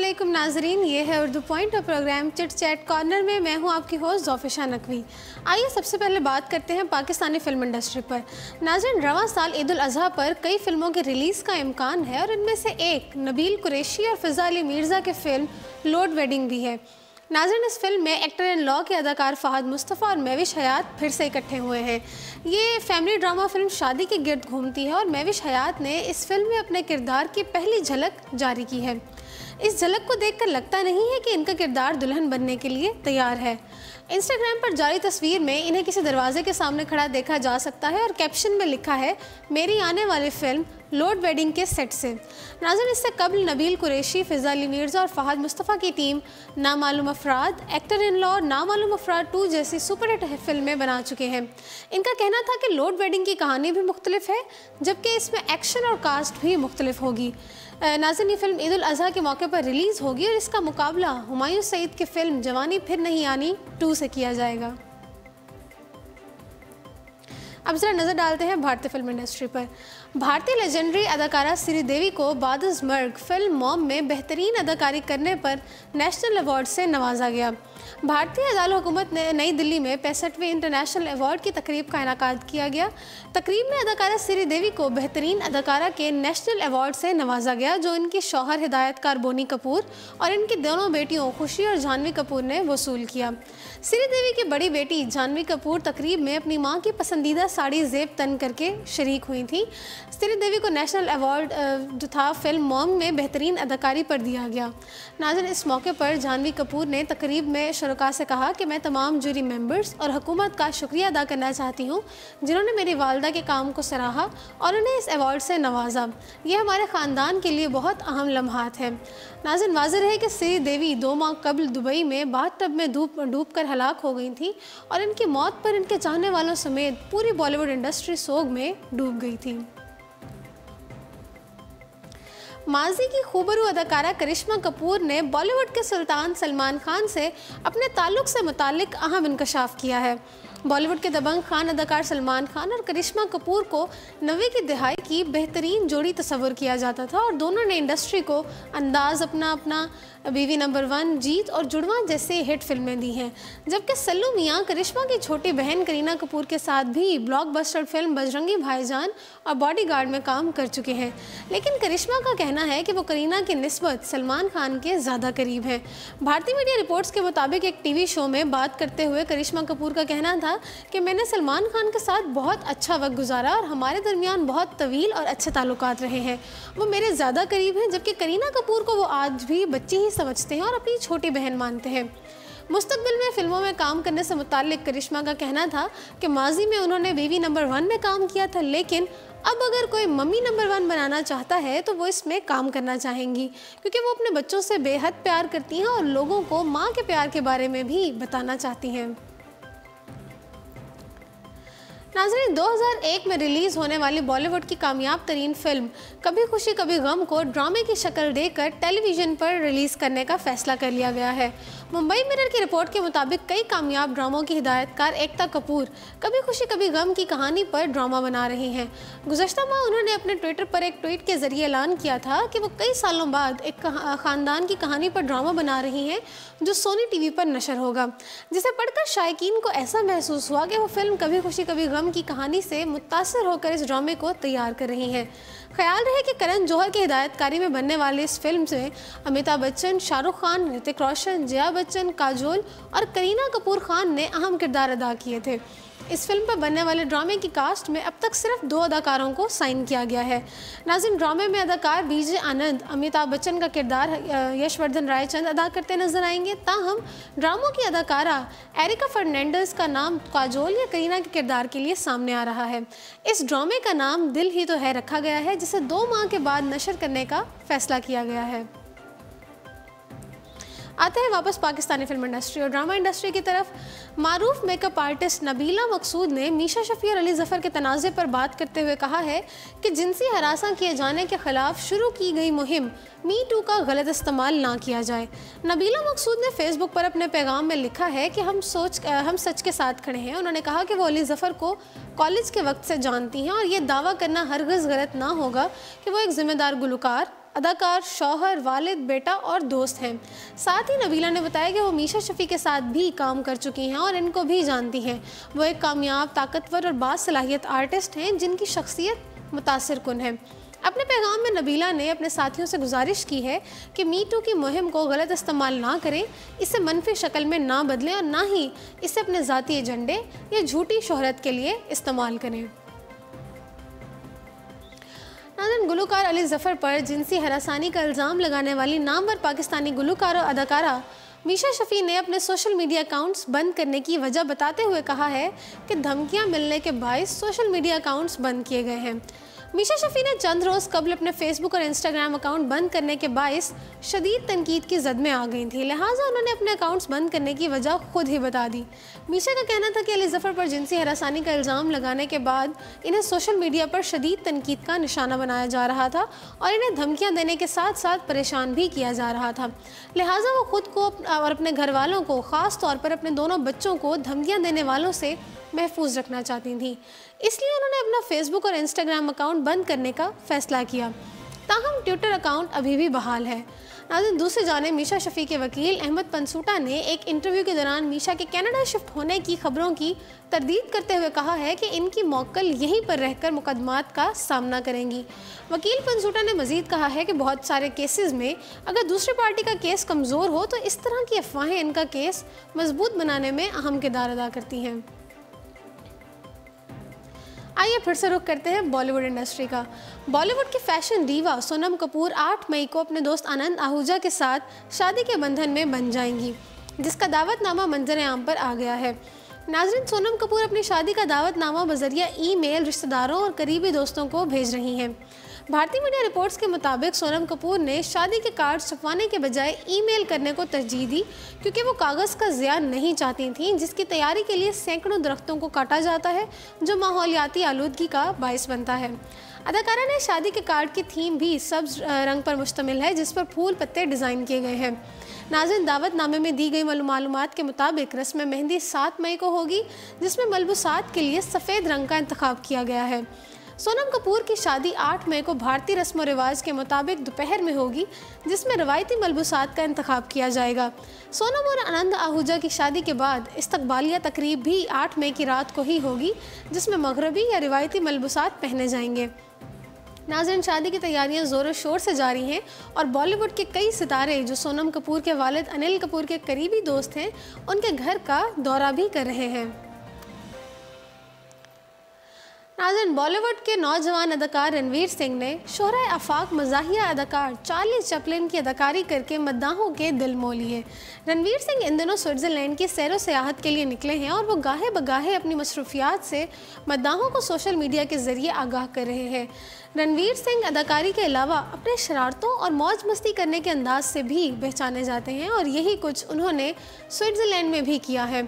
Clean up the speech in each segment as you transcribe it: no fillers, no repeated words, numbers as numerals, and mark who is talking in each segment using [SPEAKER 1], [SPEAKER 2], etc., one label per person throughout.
[SPEAKER 1] अस्सलामुअलैकुम नाजरीन, ये है उर्दू पॉइंट और प्रोग्राम चिट चैट कॉर्नर में मैं हूं आपकी होस्ट ज़ोफिशा नकवी। आइए सबसे पहले बात करते हैं पाकिस्तानी फ़िल्म इंडस्ट्री पर। नाज़रीन, रवां साल ईद उल अज़हा पर कई फ़िल्मों के रिलीज़ का इम्कान है और इनमें से एक नबील कुरैशी और फ़िज़ा अली मिर्ज़ा के फ़िल्म लोड वेडिंग भी है। नाज़रीन, इस फिल्म में एक्टर इन लॉ के अदाकार फ़हद मुस्तफ़ा और महविश हयात फिर से इकट्ठे हुए हैं। ये फैमिली ड्रामा फिल्म शादी के गिर्द घूमती है और महविश हयात ने इस फिल्म में अपने किरदार की पहली झलक जारी की है। इस झलक को देखकर लगता नहीं है कि इनका किरदार दुल्हन बनने के लिए तैयार है। इंस्टाग्राम पर जारी तस्वीर में इन्हें किसी दरवाजे के सामने खड़ा देखा जा सकता है और कैप्शन में लिखा है, मेरी आने वाली फिल्म लोड वेडिंग के सेट से। नाज़रीन, इससे कबल नबील कुरैशी, फ़िज़ा अली मिर्ज़ा और फ़हद मुस्तफ़ा की टीम नामालूम अफराद, एक्टर इन लॉ और नामालूम अफराद 2 जैसी सुपरहिट फिल्में बना चुके हैं। इनका कहना था कि लोड वेडिंग की कहानी भी मुख्तलिफ है, जबकि इसमें एक्शन और कास्ट भी मुख्तलिफ होगी। नाज़रीन, ये फिल्म ईद उल अज़हा के मौके पर रिलीज़ होगी और इसका मुकाबला हुमायूं सईद की फिल्म जवानी फिर नहीं आनी 2 से किया जाएगा। अब जरा नज़र डालते हैं भारतीय फिल्म इंडस्ट्री पर। भारतीय लेजेंडरी अदाकारा श्रीदेवी को बादस मर्ग फिल्म मॉम में बेहतरीन अदाकारी करने पर नेशनल अवार्ड से नवाजा गया। भारतीय दारुल हुकूमत ने नई दिल्ली में 65वें इंटरनेशनल अवार्ड की तकरीब का इनेकाद किया गया। तकरीब में अदाकारा श्रीदेवी को बेहतरीन अदाकारा के नेशनल अवार्ड से नवाजा गया, जो इनके शौहर हिदायतकार बोनी कपूर और इनकी दोनों बेटियों खुशी और जानवी कपूर ने वसूल किया। श्रीदेवी की बड़ी बेटी जानवी कपूर तकरीब में अपनी मां की पसंदीदा साड़ी ज़ेब तन करके शरीक हुई थी। श्रीदेवी को नेशनल अवार्ड जो था फिल्म मॉम में बेहतरीन अदाकारी पर दिया गया। नाज़रीन, इस मौके पर जानवी कपूर ने तकरीब में शुरका से कहा कि मैं तमाम जूरी मेंबर्स और हुकूमत का शुक्रिया अदा करना चाहती हूँ, जिन्होंने मेरी वालदा के काम को सराहा और उन्हें इस अवार्ड से नवाजा। ये हमारे ख़ानदान के लिए बहुत अहम लम्हात है। नाज़रीन, वाज़ेह है कि श्रीदेवी 2 माह कबल दुबई में बाथटब में डूब कर हलाक हो गई थी और इनकी मौत पर इनके चाहने वालों समेत पूरी बॉलीवुड इंडस्ट्री सोग में डूब गई थी। माजी की खूबरू अदाकारा करिश्मा कपूर ने बॉलीवुड के सुल्तान सलमान खान से अपने ताल्लुक़ से मुताल्लिक अहम इंकशाफ किया है। बॉलीवुड के दबंग खान अदाकार सलमान खान और करिश्मा कपूर को 90 की दहाई की बेहतरीन जोड़ी तस्वुर किया जाता था और दोनों ने इंडस्ट्री को अंदाज़ अपना अपना, बीवी नंबर 1, जीत और जुड़वा जैसे हिट फिल्में दी हैं। जबकि सल्लू मियां करिश्मा की छोटी बहन करीना कपूर के साथ भी ब्लॉकबस्टर फिल्म बजरंगी भाईजान और बॉडीगार्ड में काम कर चुके हैं। लेकिन करिश्मा का कहना है कि वो करीना की निस्बत सलमान खान के ज़्यादा करीब हैं। भारतीय मीडिया रिपोर्ट्स के मुताबिक एक टीवी शो में बात करते हुए करिश्मा कपूर का कहना था कि मैंने सलमान खान के साथ बहुत अच्छा वक्त गुजारा और हमारे दरमियान बहुत तवील और अच्छे ताल्लुकात रहे हैं। वो मेरे ज़्यादा करीब हैं, जबकि करीना कपूर को वो आज भी बच्ची ही समझते हैं और अपनी छोटी बहन मानते हैं। मुस्तकबिल में फिल्मों में काम करने से मुताल्लिक करिश्मा का कहना था कि माजी में उन्होंने बीवी नंबर 1 में काम किया था, लेकिन अब अगर कोई मम्मी नंबर 1 बनाना चाहता है तो वो इसमें काम करना चाहेंगी, क्योंकि वो अपने बच्चों से बेहद प्यार करती हैं और लोगों को माँ के प्यार के बारे में भी बताना चाहती हैं। नाज़रीन, 2001 में रिलीज़ होने वाली बॉलीवुड की कामयाब तरीन फिल्म कभी खुशी कभी गम को ड्रामे की शक्ल देकर टेलीविज़न पर रिलीज़ करने का फैसला कर लिया गया है। मुंबई मिरर की रिपोर्ट के मुताबिक कई कामयाब ड्रामों की हिदायतकार एकता कपूर कभी खुशी कभी गम की कहानी पर ड्रामा बना रही हैं। गुज़श्ता माह उन्होंने अपने ट्विटर पर एक ट्वीट के ज़रिए ऐलान किया था कि वो कई सालों बाद एक ख़ानदान की कहानी पर ड्रामा बना रही हैं, जो सोनी टीवी पर नशर होगा, जिसे पढ़कर शायकीन को ऐसा महसूस हुआ कि वो फिल्म कभी खुशी कभी गम की कहानी से मुतासर होकर इस ड्रामे को तैयार कर रही हैं। ख्याल रहे कि करण जौहर की हिदायतकारी में बनने वाली इस फिल्म से अमिताभ बच्चन, शाहरुख खान, ऋतिक रोशन, जया बच्चन, काजोल और करीना कपूर खान ने अहम किरदार अदा किए थे। इस फिल्म पर बनने वाले ड्रामे की कास्ट में अब तक सिर्फ 2 अदाकारों को साइन किया गया है। नाज़रीन, ड्रामे में अदाकार बीजे आनंद अमिताभ बच्चन का किरदार यशवर्धन रायचंद अदा करते नजर आएंगे। ताहम ड्रामों की अदाकारा एरिका फर्नांडिस का नाम काजोल या करीना के किरदार के लिए सामने आ रहा है। इस ड्रामे का नाम दिल ही तो है रखा गया है, जिसे 2 माह के बाद नशर करने का फैसला किया गया है। आते हैं वापस पाकिस्तानी फिल्म इंडस्ट्री और ड्रामा इंडस्ट्री की तरफ। मारूफ मेकअप आर्टिस्ट नबीला मकसूद ने मीशा शफी और अली ज़फ़र के तनाज़े पर बात करते हुए कहा है कि जिनसी हरासा किए जाने के ख़िलाफ़ शुरू की गई मुहिम मी टू का गलत इस्तेमाल ना किया जाए। नबीला मकसूद ने फेसबुक पर अपने पैगाम में लिखा है कि हम सच के साथ खड़े हैं। उन्होंने कहा कि वो अली ज़फ़र को कॉलेज के वक्त से जानती हैं और ये दावा करना हरगिज़ गलत ना होगा कि वो एक ज़िम्मेदार गुलकार अदाकार, शौहर, वालिद, बेटा और दोस्त हैं। साथ ही नबीला ने बताया कि वो मीशा शफ़ी के साथ भी काम कर चुकी हैं और इनको भी जानती हैं। वो एक कामयाब, ताकतवर और बासलाहियत आर्टिस्ट हैं जिनकी शख्सियत मुतासिर कुन है। अपने पैगाम में नबीला ने अपने साथियों से गुजारिश की है कि मी टू की मुहिम को गलत इस्तेमाल ना करें, इसे मनफी शक्ल में ना बदलें और ना ही इसे अपने ज़ाती एजेंडे या झूठी शोहरत के लिए इस्तेमाल करें। नाज़रीन, गुलकार अली ज़फ़र पर जिनसी हरासानी का इल्ज़ाम लगाने वाली नामवर पाकिस्तानी गुलकार और अदाकारा मीशा शफ़ी ने अपने सोशल मीडिया अकाउंट्स बंद करने की वजह बताते हुए कहा है कि धमकियां मिलने के बायस सोशल मीडिया अकाउंट्स बंद किए गए हैं। मीशा शफ़ी ने चंद रोज़ कबल अपने फेसबुक और इंस्टाग्राम अकाउंट बंद करने के बायस शदीद तनकीद की जद में आ गई थी, लिहाजा उन्होंने अपने अकाउंट्स बंद करने की वजह खुद ही बता दी। मीशा का कहना था कि अली ज़फ़र पर जिनसी हरासानी का इल्ज़ाम लगाने के बाद इन्हें सोशल मीडिया पर शदीद तनकीद का निशाना बनाया जा रहा था और इन्हें धमकियाँ देने के साथ साथ परेशान भी किया जा रहा था, लिहाजा वो खुद को और अपने घर वालों को, ख़ास तौर पर अपने दोनों बच्चों को धमकियाँ देने वालों से महफूज रखना चाहती थी। इसलिए उन्होंने अपना फेसबुक और इंस्टाग्राम अकाउंट बंद करने का फैसला किया। ताहम ट्विटर अकाउंट अभी भी बहाल है। नाज़रीन, दूसरी जानिब मीशा शफ़ी के वकील अहमद पंसूटा ने एक इंटरव्यू के दौरान मीशा के कनाडा शिफ्ट होने की खबरों की तरदीद करते हुए कहा है कि इनकी मौक्कल यहीं पर रहकर मुकदमात का सामना करेंगी। वकील पंसूटा ने मज़ीद कहा है कि बहुत सारे केसेस में अगर दूसरी पार्टी का केस कमज़ोर हो तो इस तरह की अफवाहें इनका केस मजबूत बनाने में अहम किरदार अदा करती हैं। आइए फिर से रुख करते हैं बॉलीवुड इंडस्ट्री का। बॉलीवुड की फैशन डीवा सोनम कपूर 8 मई को अपने दोस्त आनंद आहूजा के साथ शादी के बंधन में बन जाएंगी, जिसका दावतनामा मंजर आम पर आ गया है। नाज़रीन, सोनम कपूर अपनी शादी का दावतनामा बजरिया ईमेल रिश्तेदारों और करीबी दोस्तों को भेज रही हैं। भारतीय मीडिया रिपोर्ट्स के मुताबिक सोनम कपूर ने शादी के कार्ड छपवाने के बजाय ईमेल करने को तरजीह दी, क्योंकि वो कागज़ का ज़िया नहीं चाहती थीं, जिसकी तैयारी के लिए सैकड़ों दरख्तों को काटा जाता है, जो माहौलियाती आलूदगी का बायस बनता है। अदाकारा ने शादी के कार्ड की थीम भी सब्ज़ रंग पर मुश्तमिल है, जिस पर फूल पत्ते डिज़ाइन किए गए हैं। नाज़रीन, दावतनामे में दी गई मालूमात के मुताबिक रस्म मेहंदी 7 मई को होगी, जिसमें मलबूसात के लिए सफ़ेद रंग का इंतखाब किया गया है। सोनम कपूर की शादी 8 मई को भारतीय रस्म व रिवाज के मुताबिक दोपहर में होगी, जिसमें रवायती मलबूसात का इंतखाब किया जाएगा। सोनम और आनंद आहूजा की शादी के बाद इस्तकबालिया तकरीब भी 8 मई की रात को ही होगी, जिसमें मगरबी या रिवायती मलबूसात पहने जाएंगे। नाज़रीन, शादी की तैयारियां ज़ोरों शोर से जारी हैं और बॉलीवुड के कई सितारे जो सोनम कपूर के वालिद अनिल कपूर के करीबी दोस्त हैं, उनके घर का दौरा भी कर रहे हैं। नाज़रीन, बॉलीवुड के नौजवान अदाकार रणवीर सिंह ने शोहरा आफाक मज़ाहिया अदाकार चार्ली चैपलिन की अदाकारी करके मद्दाहों के दिल मोह लिए। रणवीर सिंह इन दिनों स्विट्ज़रलैंड की सैर व सियाहत के लिए निकले हैं और वो गाहे बगाहे अपनी मसरूफियात से मद्दाहों को सोशल मीडिया के ज़रिए आगाह कर रहे हैं। रणवीर सिंह अदाकारी के अलावा अपने शरारतों और मौज मस्ती करने के अंदाज से भी पहचाने जाते हैं और यही कुछ उन्होंने स्विट्ज़रलैंड में भी किया है।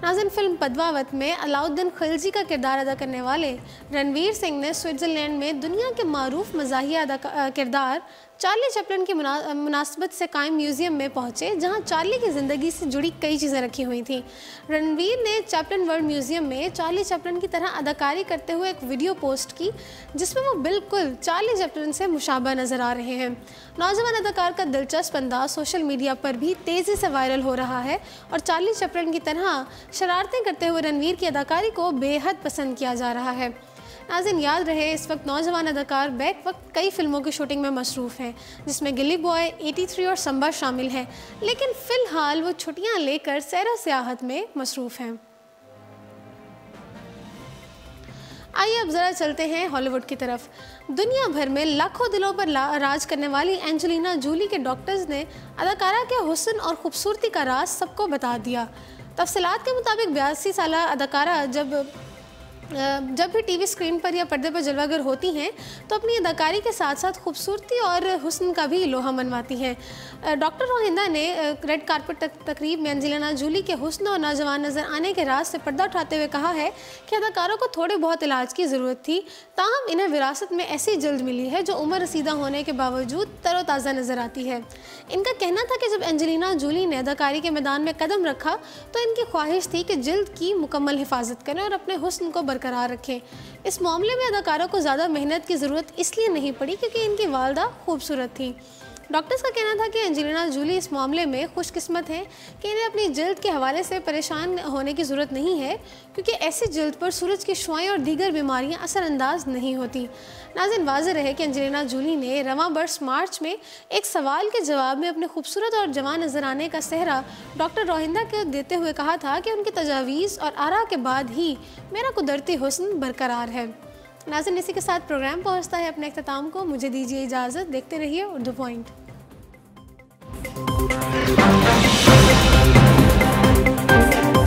[SPEAKER 1] नाज़रीन, फिल्म पद्मावत में अलाउद्दीन खिलजी का किरदार अदा करने वाले रणवीर सिंह ने स्विट्ज़रलैंड में दुनिया के मारूफ मज़ाहिया किरदार चार्ली चैपलिन की मुनासबत से कायम म्यूज़ियम में पहुँचे, जहाँ चार्ली की ज़िंदगी से जुड़ी कई चीज़ें रखी हुई थीं। रणवीर ने चैपलिन वर्ल्ड म्यूज़ियम में चार्ली चैपलिन की तरह अदाकारी करते हुए एक वीडियो पोस्ट की, जिसमें वो बिल्कुल चार्ली चैपलिन से मुशाबा नज़र आ रहे हैं। नौजवान अदाकार का दिलचस्प अंदाज सोशल मीडिया पर भी तेज़ी से वायरल हो रहा है और चार्ली चैपलिन की तरह शरारतें करते हुए रणवीर की अदाकारी को बेहद पसंद किया जा रहा है। नाज़रीन, याद रहे इस वक्त नौजवान अदाकार बैक वक्त कई फिल्मों की शूटिंग में मसरूफ़ हैं, जिसमें गिली बॉय, 83 और संबा शामिल हैं, लेकिन फ़िलहाल वो छुट्टियां लेकर सैर सियाहत में मसरूफ़ हैं। आइए अब ज़रा चलते हैं हॉलीवुड की तरफ। दुनिया भर में लाखों दिलों पर राज करने वाली एंजेलिना जूली के डॉक्टर्स ने अदाकारा के हुस्न और ख़ूबसूरती का राज सबको बता दिया। तफसीलात के मुताबिक 82 साल अदाकारा जब भी टीवी स्क्रीन पर या पर्दे पर जलवागर होती हैं तो अपनी अदाकारी के साथ साथ खूबसूरती और हुस्न का भी लोहा मनवाती हैं। डॉक्टर रोहिंदा ने रेड कारपेट तकरीब में एंजेलिना जूली के हुस्न और नौजवान नज़र आने के राज से पर्दा उठाते हुए कहा है कि अदाकारों को थोड़े बहुत इलाज की ज़रूरत थी, ताहम इन्हें विरासत में ऐसी जल्द मिली है जो उम्र रसीदा होने के बावजूद तरोताज़ा नज़र आती है। इनका कहना था कि जब एंजेलिना जूली ने अदाकारी के मैदान में कदम रखा तो इनकी ख्वाहिश थी कि जल्द की मुकम्मल हिफाजत करें और अपने हुस्न को बरकरार रखें। इस मामले में अदाकारा को ज़्यादा मेहनत की ज़रूरत इसलिए नहीं पड़ी क्योंकि इनकी वालदा खूबसूरत थी। डॉक्टर्स का कहना था कि एंजेलिना जूली इस मामले में खुशकिस्मत हैं कि इन्हें अपनी जल्द के हवाले से परेशान होने की ज़रूरत नहीं है, क्योंकि ऐसी जल्द पर सूरज की शुआएं और दीगर बीमारियां असरअंदाज नहीं होती। नाज़रीन, वाज़ेह रहे कि एंजेलिना जूली ने रवां बरस मार्च में एक सवाल के जवाब में अपने खूबसूरत और जवान नजर आने का सेहरा डॉक्टर रोहिंदा को देते हुए कहा था कि उनकी तजावीज़ और आरा के बाद ही मेरा कुदरती हुस्न बरकरार है। नाज़रीन, इसी के साथ प्रोग्राम पहुँचता है अपने इख्तिताम को। मुझे दीजिए इजाज़त। देखते रहिए उर्दू पॉइंट।